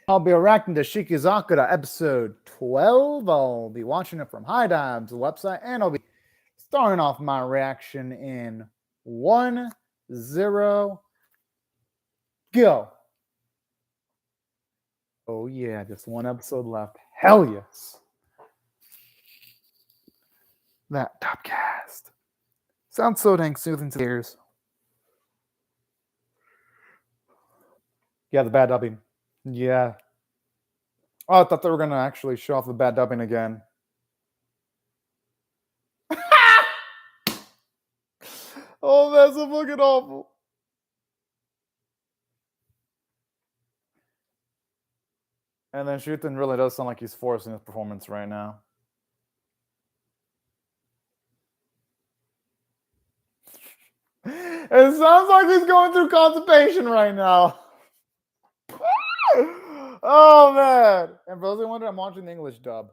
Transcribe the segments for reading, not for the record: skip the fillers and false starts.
I'll be reacting to Shikizakura episode 12. I'll be watching it from High Dive's website, and I'll be starting off my reaction in 1, 0, go. Oh yeah, just one episode left. Hell yes. That top cast. Sounds so dang soothing to the ears. Yeah, the bad dubbing. Yeah. Oh, I thought they were going to actually show off the bad dubbing again. Oh, that's so fucking awful. And then Shuten really does sound like he's forcing his performance right now. It sounds like he's going through constipation right now. Oh, man. And for those who wonder, I'm watching the English dub.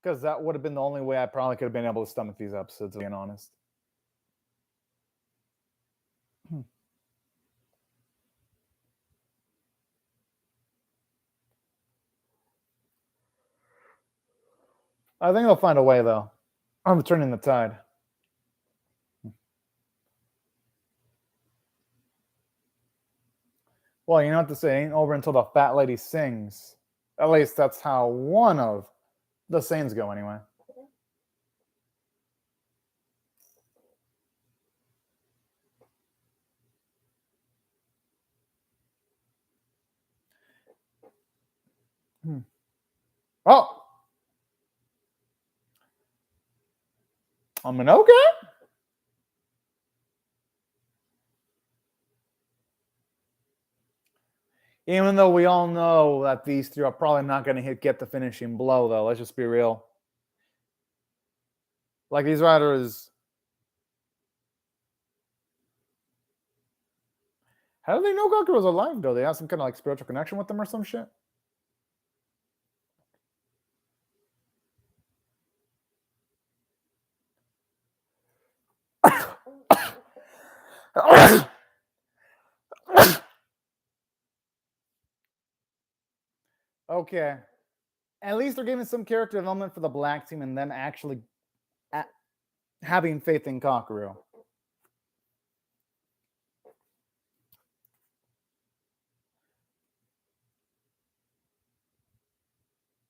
Because that would have been the only way I probably could have been able to stomach these episodes, being honest. I think they'll find a way, though. I'm turning the tide. Well, you know what to say, it ain't over until the fat lady sings. At least that's how one of the scenes go, anyway. Oh! I mean, okay. Even though we all know that these three are probably not going to get the finishing blow, though. Let's just be real. Like, these writers... How do they know Goku was alive, though? They have some kind of, like, spiritual connection with them or some shit? Okay. At least they're giving some character development for the black team and them actually having faith in Kakeru.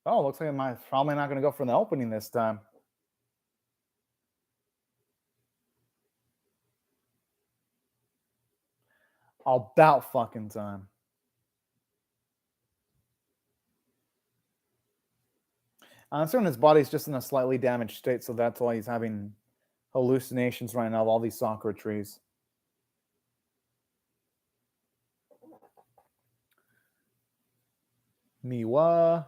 Oh, looks like I'm probably not going to go for the opening this time. About fucking time. I'm assuming his body's just in a slightly damaged state, so that's why he's having hallucinations right now of all these sakura trees. Miwa.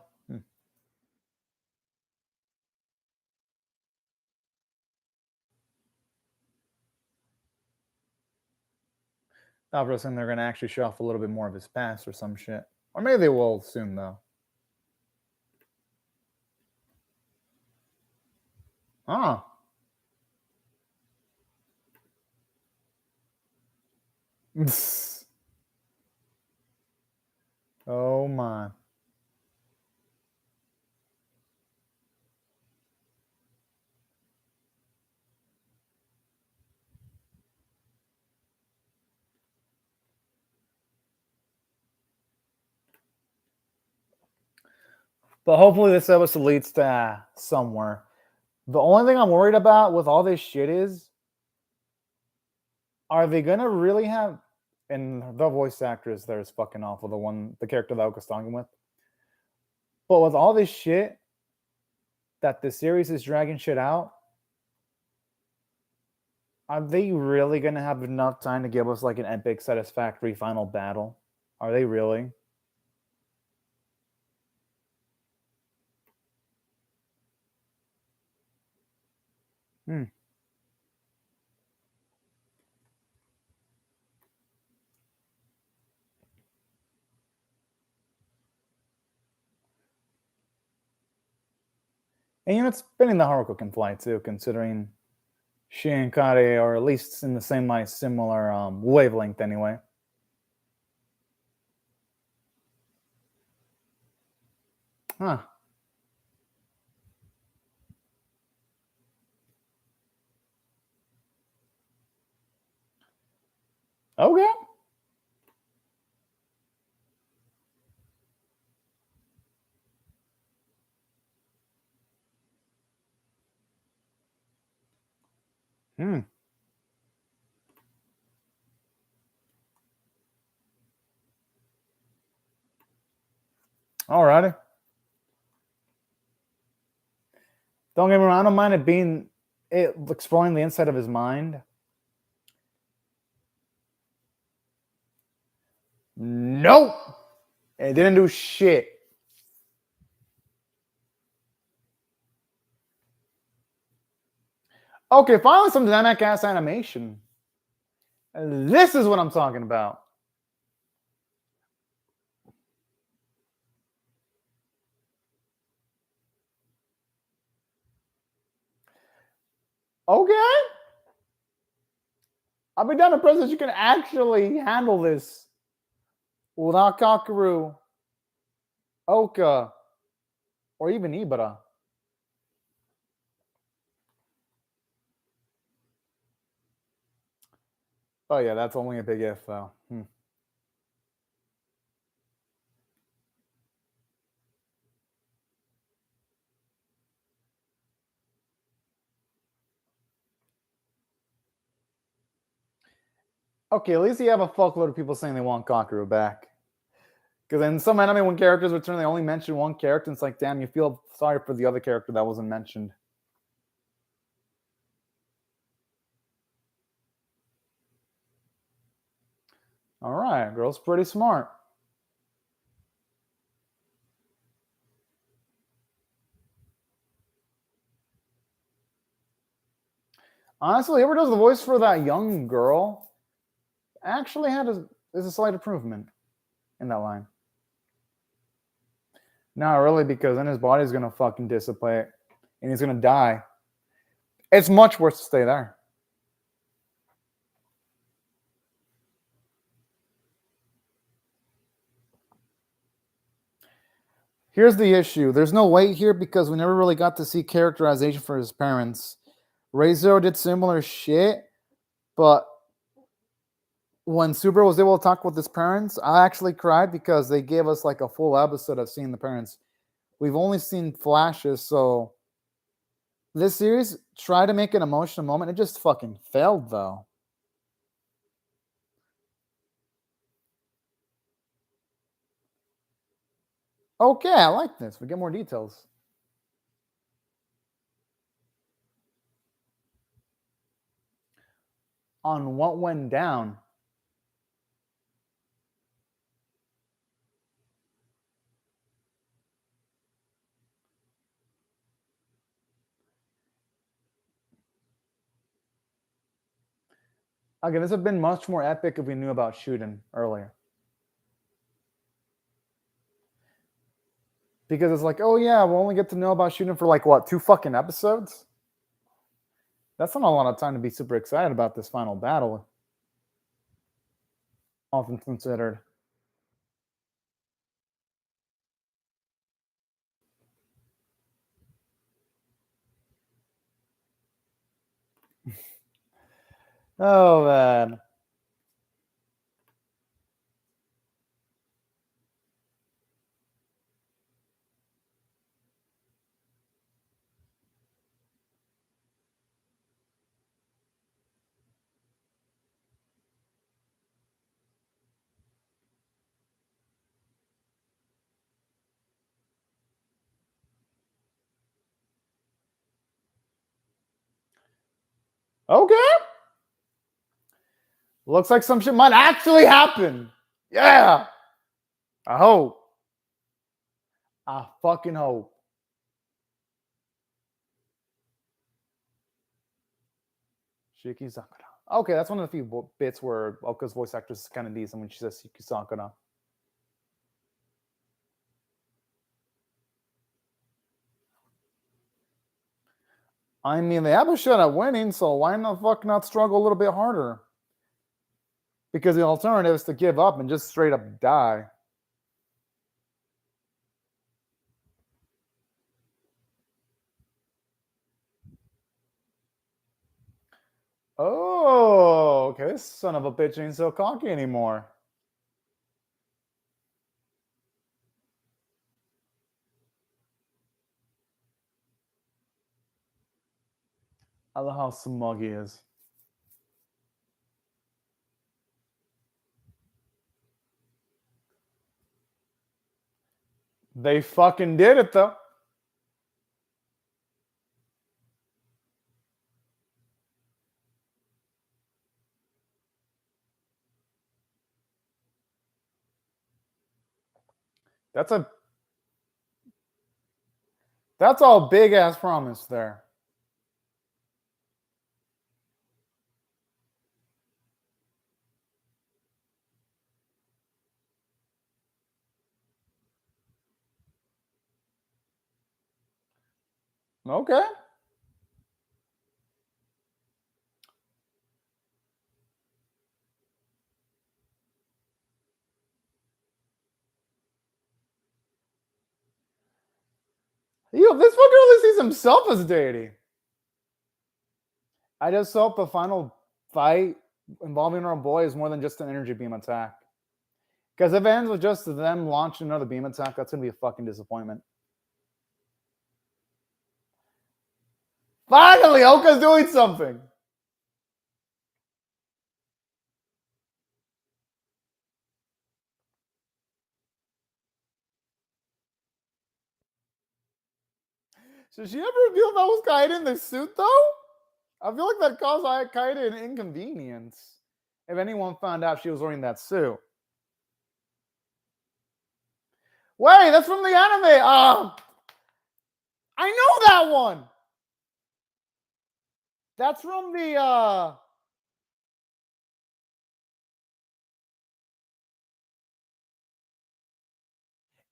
I was assuming they're going to actually show off a little bit more of his past or some shit. Or maybe they will soon, though. Ah. Oh, my. But hopefully this episode leads to somewhere. The only thing I'm worried about with all this shit is, are they gonna really have? And the voice actress there is fucking awful. The character that I was talking with. But with all this shit that the series is dragging shit out, are they really gonna have enough time to give us like an epic, satisfactory final battle? Are they really? Hmm. And you know, it's spinning the Haruko can fly too, considering she and Kare are at least in the same, like, similar wavelength anyway. Huh. Okay. Hmm. Alrighty. Don't get me wrong, I don't mind it being exploring the inside of his mind. Nope. It didn't do shit. Okay, finally some dynamic ass animation. This is what I'm talking about. Okay. I'll be down impressed that you can actually handle this without Kakeru, Oka, or even Ibara. Oh yeah, that's only a big if though. Okay, at least you have a fuckload of people saying they want Kakeru back. Because in some anime, when characters return, they only mention one character. And it's like, damn, you feel sorry for the other character that wasn't mentioned. All right, girl's pretty smart. Honestly, whoever does the voice for that young girl actually is a slight improvement in that line. Not really, because then his body's gonna fucking dissipate and he's gonna die. It's much worse to stay there. Here's the issue. There's no weight here because we never really got to see characterization for his parents. Re:Zero did similar shit, but when Super was able to talk with his parents, I actually cried because they gave us like a full episode of seeing the parents. We've only seen flashes, so this series tried to make an emotional moment. It just fucking failed, though. Okay, I like this. We get more details. On what went down. Okay, this would have been much more epic if we knew about Shuden earlier. Because it's like, oh yeah, we'll only get to know about Shuden for like what, 2 fucking episodes? That's not a lot of time to be super excited about this final battle. Often considered. Oh man. Okay. Looks like some shit might actually happen. Yeah. I hope. I fucking hope. Shikizakura. Okay, that's one of the few bits where Oka's voice actress is kind of decent when she says Shikizakura. I mean, they have a shot at winning, so why the fuck not struggle a little bit harder? Because the alternative is to give up and just straight up die. Oh, okay. This son of a bitch ain't so cocky anymore. I love how smug he is. They fucking did it, though. That's a big ass promise there. Okay. Yo, this fucker only sees himself as a deity. I just hope the final fight involving our boy is more than just an energy beam attack. Because if it ends with just them launching another beam attack, that's going to be a fucking disappointment. Finally, Oka's doing something. Should she ever reveal that was Kaida in the suit, though? I feel like that caused Kaida an inconvenience if anyone found out she was wearing that suit. Wait, that's from the anime. I know that one. That's from the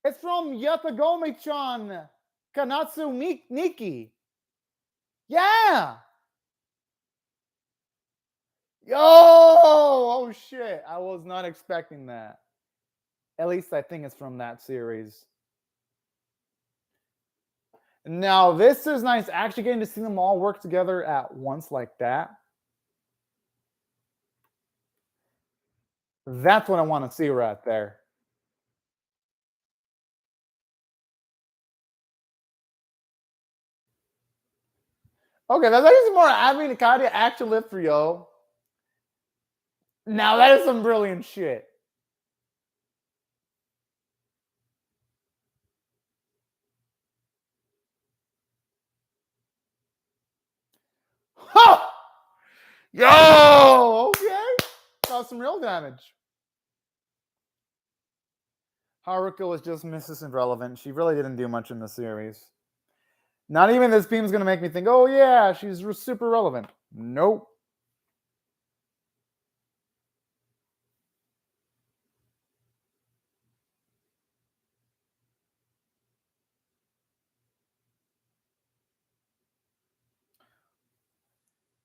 it's from Yatagome-chan Kanatsu Niki. Yeah. Yo! Oh shit. I was not expecting that. At least I think it's from that series. Now, this is nice. Actually getting to see them all work together at once like that. That's what I want to see right there. Okay, that's actually more Abby Nakati action lift for yo. Now that is some brilliant shit. Huh! Yo! Okay. Got some real damage. Haruka was just Mrs. Irrelevant. She really didn't do much in the series. Not even this beam's going to make me think, oh yeah, she's super relevant. Nope.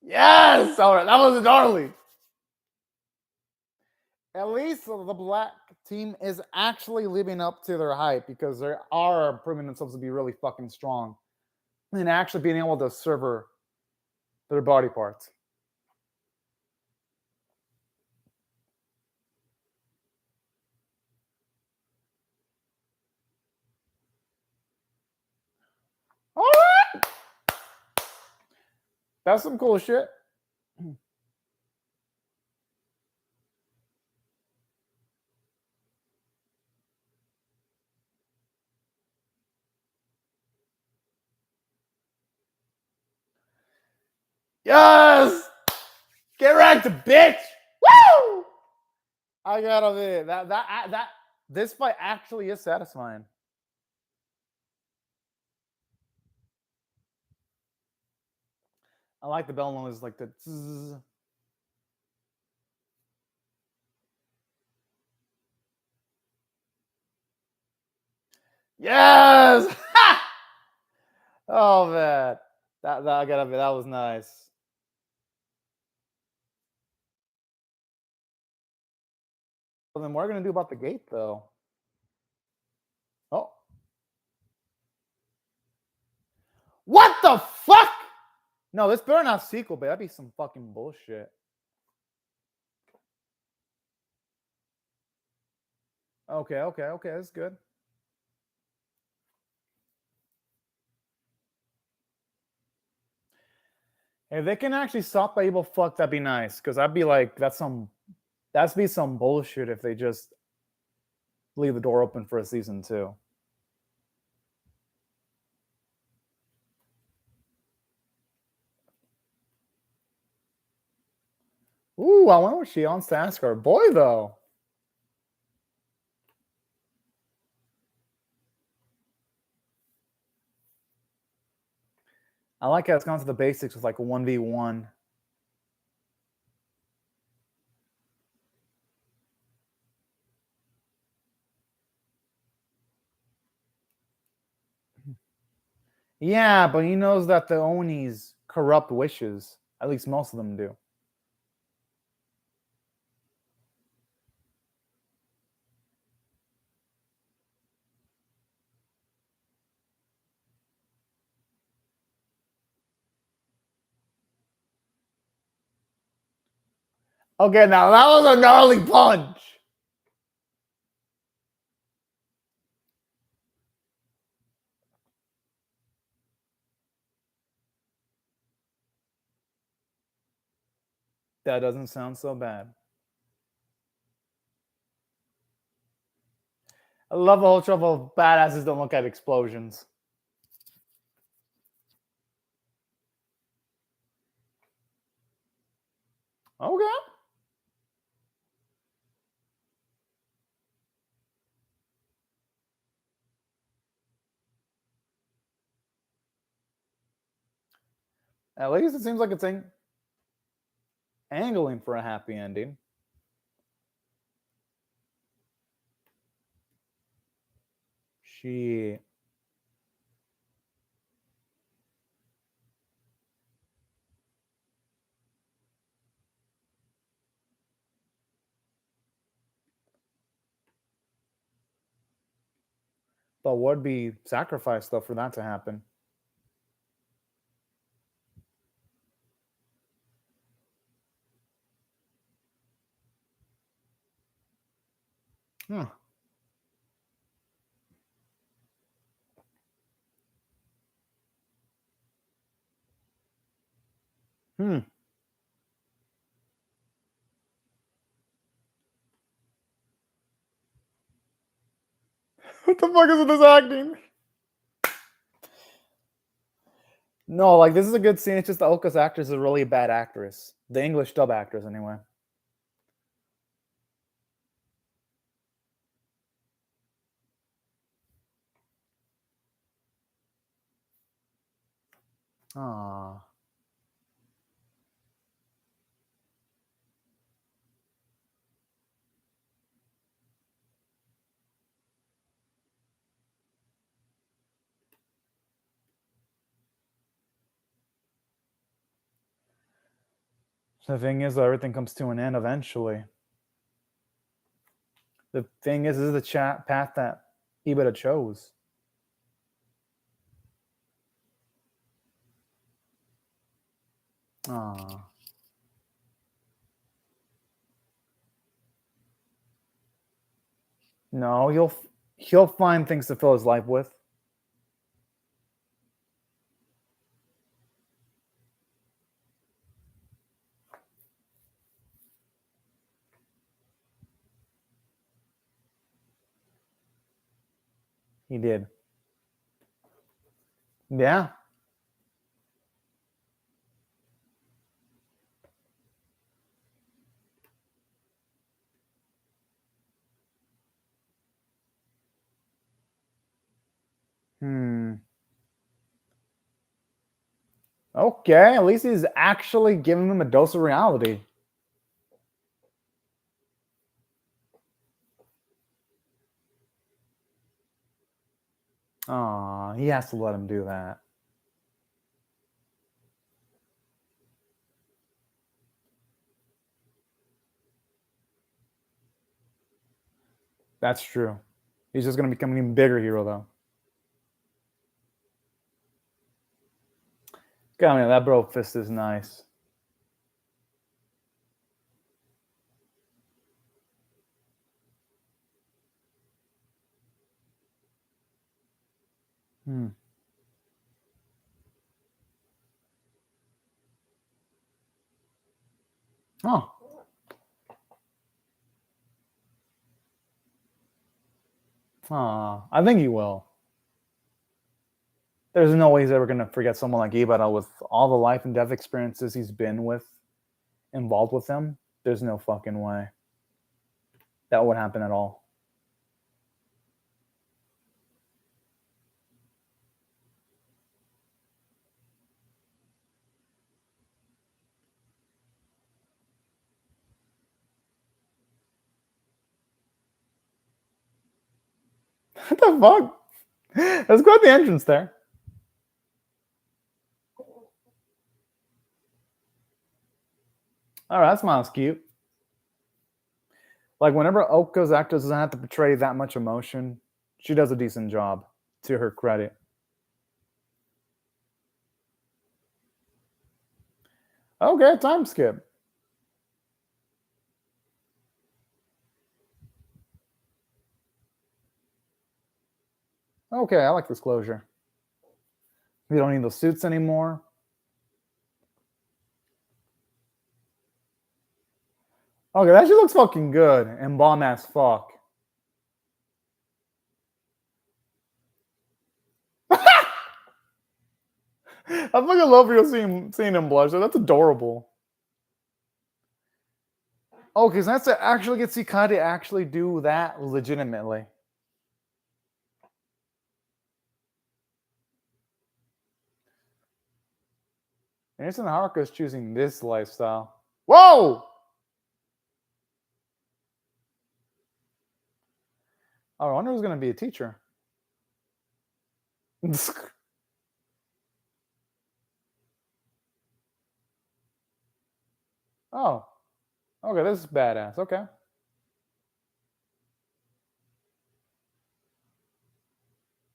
Yes! All right, that was a darling. At least the black team is actually living up to their hype because they are proving themselves to be really fucking strong and actually being able to sever their body parts. All right. That's some cool shit. Yes! Get wrecked, bitch! Woo! I gotta be that this fight actually is satisfying. I like the bell noise, like the zzz. Yes! Oh man, that I gotta be. That was nice. Well, then what are we gonna do about the gate, though? Oh, what the fuck? No, this better not sequel, but that'd be some fucking bullshit. Okay, that's good. If they can actually stop the evil fuck, that'd be nice. Because I'd be like, that's be some bullshit if they just leave the door open for a season 2. Ooh, I wonder what she wants to ask her boy though. I like how it's gone to the basics with like a 1v1. Yeah, but he knows that the Onis corrupt wishes. At least most of them do. Okay, now that was a gnarly punch. That doesn't sound so bad. I love the whole trouble of badasses don't look at explosions. Okay. At least it seems like it's angling for a happy ending. Shit. But would be sacrifice though for that to happen. Huh. Hmm. What the fuck is with this acting? No, like this is a good scene. It's just the Oka's actress is a really bad actress. The English dub actress, anyway. Ah. The thing is, everything comes to an end eventually. The thing is, this is the path that Ibida chose. Ah. No, he'll find things to fill his life with. He did. Yeah. Okay, at least he's actually giving him a dose of reality. Aw, he has to let him do that. That's true. He's just going to become an even bigger hero, though. God, man, that bro fist is nice. Oh. I think he will. There's no way he's ever going to forget someone like Ibara with all the life and death experiences he's been involved with him. There's no fucking way that would happen at all. What the fuck? Let's go at the entrance there. All right, that smile's cute. Like, whenever Oka's actress doesn't have to portray that much emotion, she does a decent job, to her credit. Okay, time skip. Okay, I like this closure. We don't need those suits anymore. Okay, that shit looks fucking good and bomb ass fuck. I fucking love you seeing him blush. That's adorable. Okay, so that's to actually get Sekai to actually do that legitimately. Anderson Haruka is choosing this lifestyle. Whoa! Oh, I wonder who's going to be a teacher. Oh. Okay, this is badass. Okay.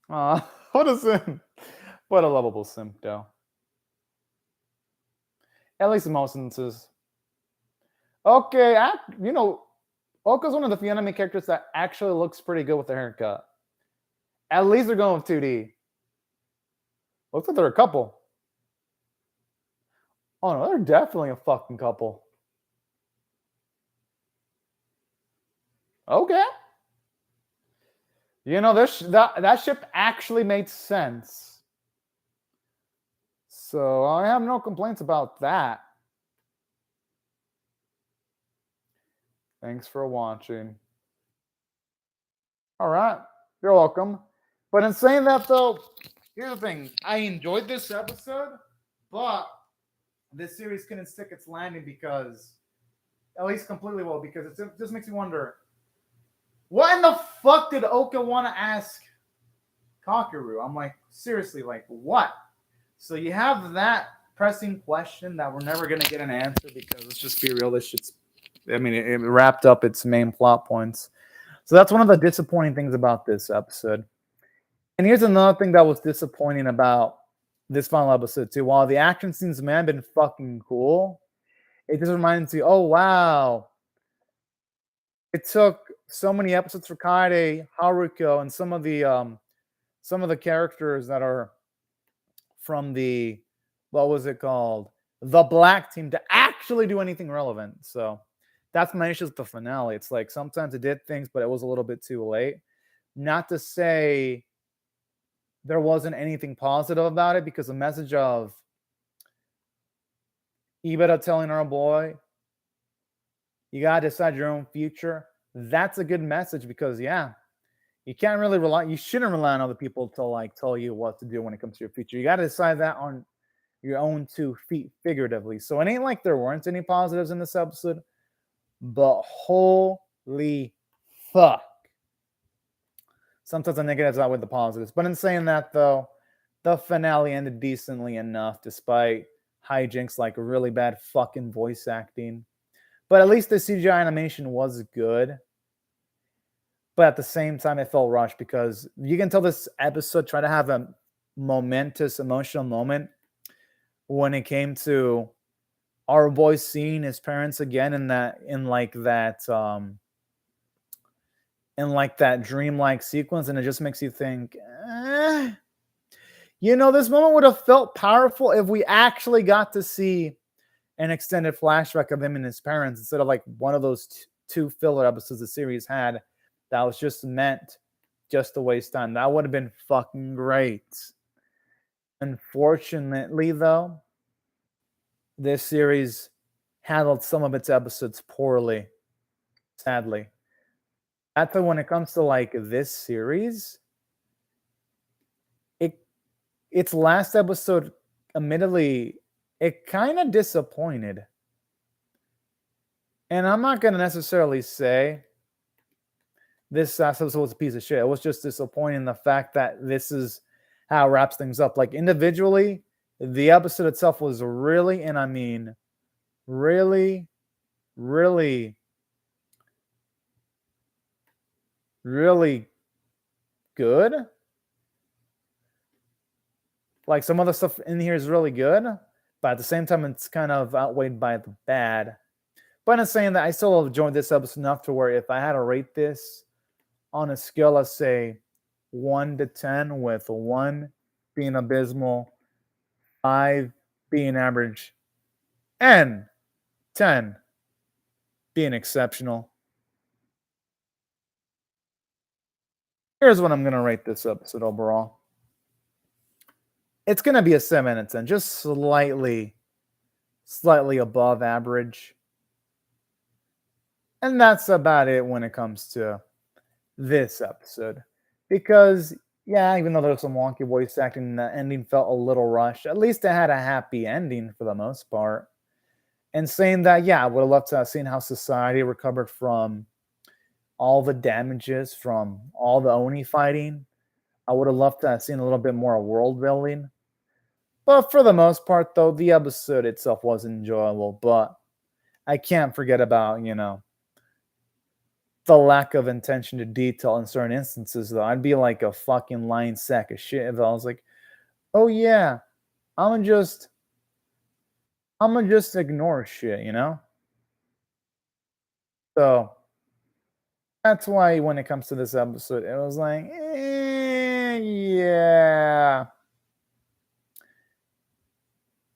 What a simp. What a lovable simp, though. At least in most instances. Okay, you know, Oka's one of the few anime characters that actually looks pretty good with the haircut. At least they're going with 2D. Looks like they're a couple. Oh no, they're definitely a fucking couple. Okay. You know, that ship actually made sense. So I have no complaints about that. Thanks for watching. All right. You're welcome. But in saying that, though, here's the thing. I enjoyed this episode, but this series couldn't stick its landing because, at least completely well, because it just makes me wonder, what in the fuck did Oka want to ask Kakeru? I'm like, seriously, like, what? So you have that pressing question that we're never going to get an answer because, let's just be real, this shit's, I mean, it wrapped up its main plot points. So that's one of the disappointing things about this episode. And here's another thing that was disappointing about this final episode too. While the action scenes may have been fucking cool, it just reminds you, oh wow, it took so many episodes for Kaede, Haruko, and some of the characters that are from the, what was it called, the Black Team, to actually do anything relevant. So that's my issue with the finale. It's like sometimes it did things, but it was a little bit too late. Not to say there wasn't anything positive about it, because the message of Ibara telling our boy, you gotta decide your own future, that's a good message, because yeah, you can't really rely, you shouldn't rely on other people to like tell you what to do when it comes to your future. You gotta decide that on your own 2 feet, figuratively. So it ain't like there weren't any positives in this episode, but holy fuck, sometimes the negatives outweigh the positives. But in saying that, though, the finale ended decently enough, despite hijinks like really bad fucking voice acting. But at least the CGI animation was good. But at the same time, it felt rushed, because you can tell this episode tried to have a momentous emotional moment when it came to our boy seeing his parents again in that dreamlike sequence, and it just makes you think, this moment would have felt powerful if we actually got to see an extended flashback of him and his parents instead of like one of those two filler episodes the series had that was just meant just to waste time. That would have been fucking great. Unfortunately, though, this series handled some of its episodes poorly, sadly. That's why when it comes to like this series, its last episode, admittedly, it kind of disappointed. And I'm not going to necessarily say this last episode was a piece of shit. It was just disappointing the fact that this is how it wraps things up. Like individually, the episode itself was really, and I mean really, really, really good. Like some other stuff in here is really good, but at the same time, it's kind of outweighed by the bad. But I'm saying that I still enjoyed this episode enough to where if I had to rate this on a scale of, say, 1 to 10, with 1 being abysmal, 5 being average, and 10 being exceptional. Here's what I'm going to rate this episode overall. It's going to be a 7 out of 10, just slightly above average. And that's about it when it comes to this episode. Because, yeah, even though there was some wonky voice acting, the ending felt a little rushed. At least it had a happy ending for the most part. And saying that, yeah, I would have loved to have seen how society recovered from all the damages from all the Oni fighting. I would have loved to have seen a little bit more world building. But for the most part, though, the episode itself was enjoyable. But I can't forget about, the lack of attention to detail in certain instances, though. I'd be like a fucking lying sack of shit if I was like, oh yeah, I'm gonna just ignore shit, So that's why when it comes to this episode, it was like, yeah.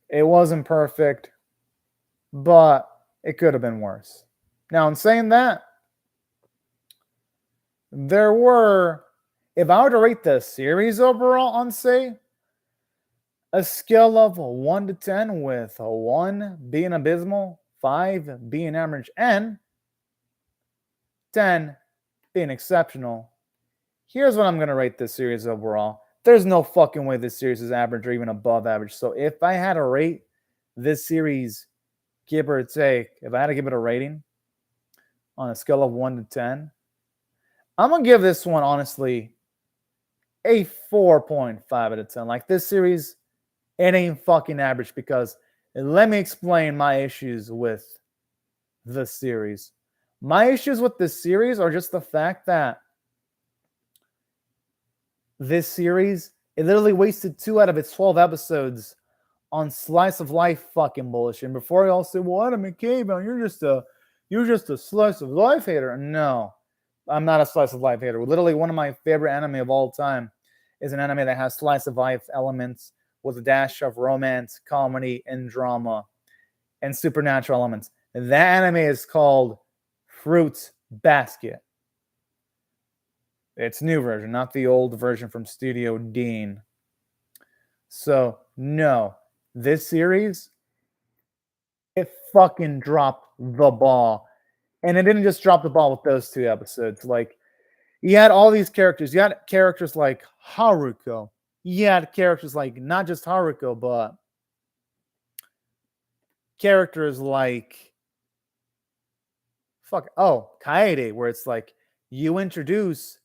It wasn't perfect, but it could have been worse. Now, in saying that, there were, if I were to rate the series overall on, say, a scale of 1 to 10, with 1 being abysmal, 5 being average, and 10 being exceptional, here's what I'm going to rate this series overall. There's no fucking way this series is average or even above average. So if I had to rate this series, give or take, if I had to give it a rating on a scale of 1 to 10, I'm going to give this one, honestly, a 4.5 out of 10. Like, this series, it ain't fucking average, because let me explain my issues with the series. My issues with this series are just the fact that this series, it literally wasted 2 out of its 12 episodes on slice of life fucking bullshit. And before y'all say, well, Adam caveman, you're just a slice of life hater. No, I'm not a slice of life hater. Literally, one of my favorite anime of all time is an anime that has slice of life elements with a dash of romance, comedy, and drama, and supernatural elements. And that anime is called Fruits Basket. It's new version, not the old version from Studio Dean. So, no, this series, it fucking dropped the ball. And it didn't just drop the ball with those 2 episodes. Like, you had all these characters. You had characters like Haruko. You had characters like, not just Haruko, but characters like Kaede, where it's like you introduce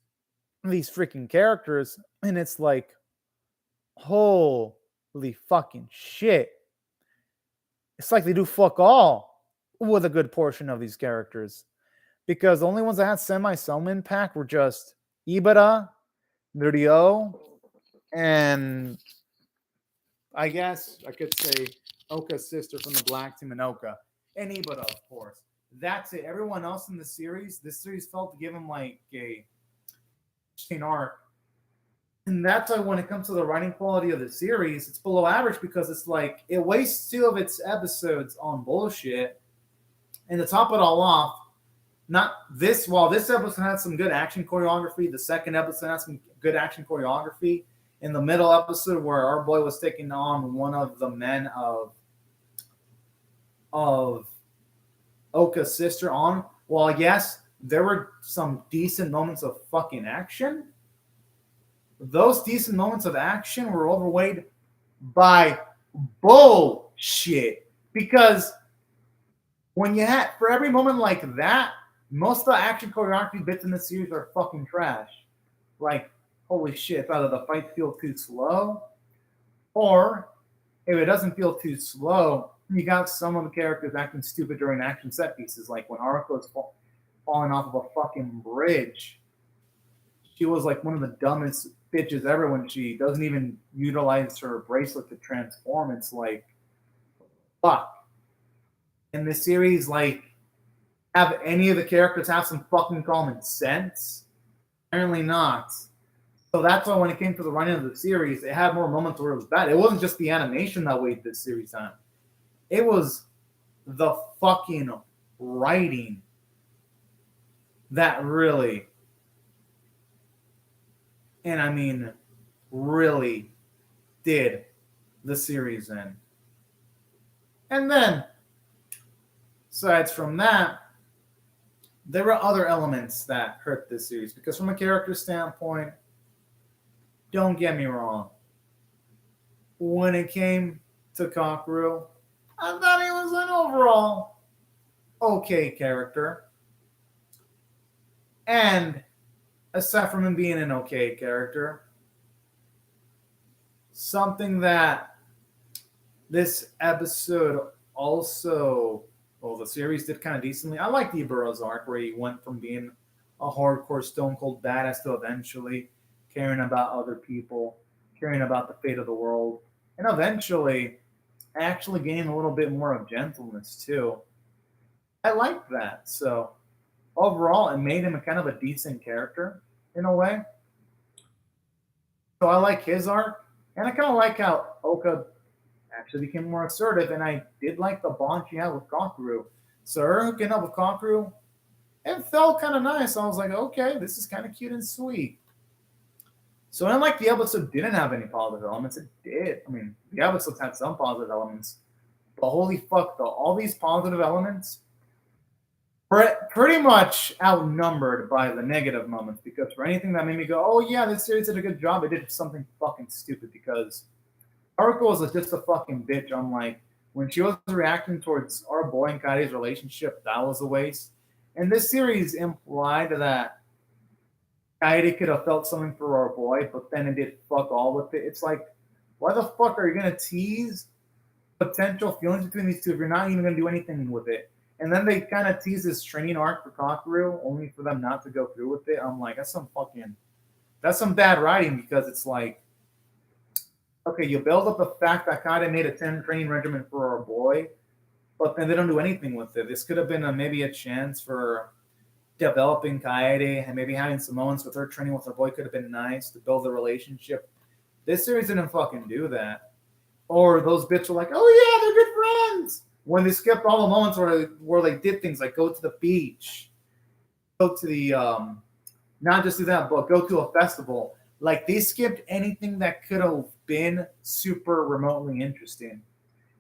these freaking characters and it's like, holy fucking shit. It's like they do fuck all with a good portion of these characters, because the only ones that had some impact were just Ibara, Ryo, and I guess I could say Oka's sister from the Black Team and Oka. And Ibara, of course. That's it. Everyone else in the series, this series felt to give him like a chain arc. And that's why when it comes to the writing quality of the series, it's below average because it's like it wastes 2 of its episodes on bullshit. And to top it all off, while this episode had some good action choreography, the second episode had some good action choreography. In the middle episode where our boy was taking on one of the men of Oka's sister well, yes, there were some decent moments of fucking action. Those decent moments of action were overweighed by bullshit. Because when you had, for every moment like that, most of the action choreography bits in the series are fucking trash. Like, holy shit, either the fight feels too slow, or if it doesn't feel too slow, you got some of the characters acting stupid during action set pieces, like when Haruko's falling off of a fucking bridge. She was like one of the dumbest bitches ever when she doesn't even utilize her bracelet to transform. It's like, fuck. In this series, like, have any of the characters have some fucking common sense? Apparently not. So that's why when it came to the running of the series, it had more moments where it was bad. It wasn't just the animation that weighed this series on. It was the fucking writing that really, and I mean really, did the series in. And then, aside from that, there were other elements that hurt this series. Because from a character standpoint, don't get me wrong, when it came to Kakeru, I thought he was an overall okay character. And aside from him being an okay character, something that this episode also, well, the series did kind of decently. I like Ibara's arc where he went from being a hardcore stone cold badass to eventually caring about other people, caring about the fate of the world, and eventually actually gaining a little bit more of gentleness too. I like that. So overall, it made him a kind of a decent character in a way. So I like his arc, and I kind of like how Oka actually became more assertive, and I did like the bond she had with Kakeru. So her hooking up with Kakeru, it felt kind of nice. I was like, okay, this is kind of cute and sweet. So unlike the episode didn't have any positive elements, it did. I mean, the episodes had some positive elements, but holy fuck, though, all these positive elements were pretty much outnumbered by the negative moments. Because for anything that made me go, oh yeah, this series did a good job, it did something fucking stupid. Because Haruko was just a fucking bitch. I'm like, when she was reacting towards our boy and Kaide's relationship, that was a waste. And this series implied that Kaede could have felt something for our boy, but then it did fuck all with it. It's like, why the fuck are you going to tease potential feelings between these two if you're not even going to do anything with it? And then they kind of tease this training arc for Kakeru, only for them not to go through with it. I'm like, that's some bad writing, because it's like, okay, you build up the fact that Kaede made a 10 training regimen for our boy, but then they don't do anything with it. This could have been maybe a chance for developing Kaede and maybe having some moments with her training with her boy could have been nice to build the relationship. This series didn't fucking do that. Or those bits were like, oh yeah, they're good friends. When they skipped all the moments where they did things like go to the beach, go to the, not just do that, but go to a festival. Like, they skipped anything that could have been super remotely interesting.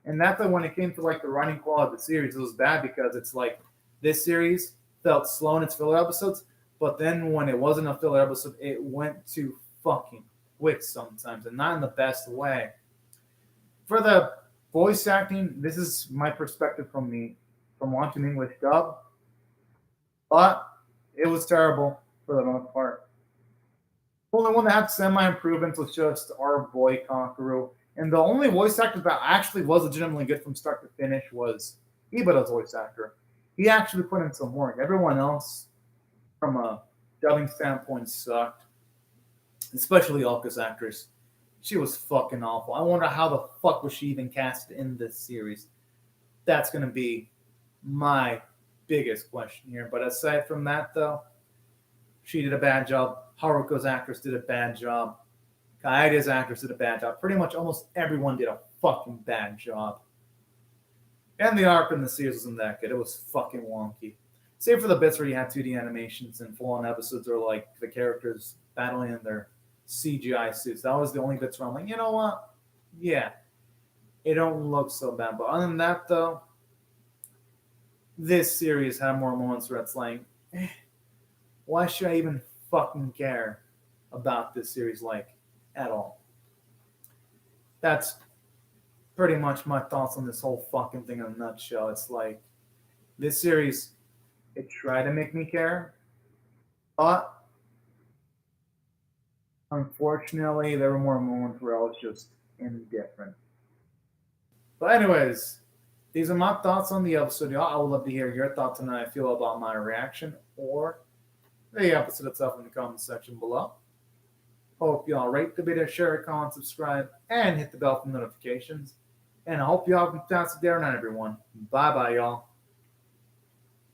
And that's why when it came to like the writing quality of the series, it was bad, because it's like this series felt slow in its filler episodes, but then when it wasn't a filler episode, it went to fucking quick sometimes, and not in the best way. For the voice acting, this is my perspective from watching English dub, but it was terrible for the most part. The only one that had semi-improvements was just our boy Kakeru, and the only voice actor that actually was legitimately good from start to finish was Ibara's voice actor. He actually put in some work. Everyone else, from a dubbing standpoint, sucked, especially Oka's actress. She was fucking awful. I wonder how the fuck was she even cast in this series. That's going to be my biggest question here. But aside from that, though, she did a bad job. Haruko's actress did a bad job. Kaede's actress did a bad job. Pretty much almost everyone did a fucking bad job. And the art in the series wasn't that good. It was fucking wonky. Save for the bits where you had 2D animations and full-on episodes or like the characters battling in their CGI suits. That was the only bits where I'm like, you know what? Yeah, it don't look so bad. But other than that, though, this series had more moments where it's like, why should I even fucking care about this series, like, at all? That's pretty much my thoughts on this whole fucking thing in a nutshell. It's like, this series, it tried to make me care, but unfortunately, there were more moments where I was just indifferent. But anyways, these are my thoughts on the episode, y'all. I would love to hear your thoughts on how I feel about my reaction or the episode itself in the comment section below. Hope y'all rate the video, share it, comment, subscribe, and hit the bell for notifications. And I hope you have a fantastic day or night, everyone. Bye-bye, y'all.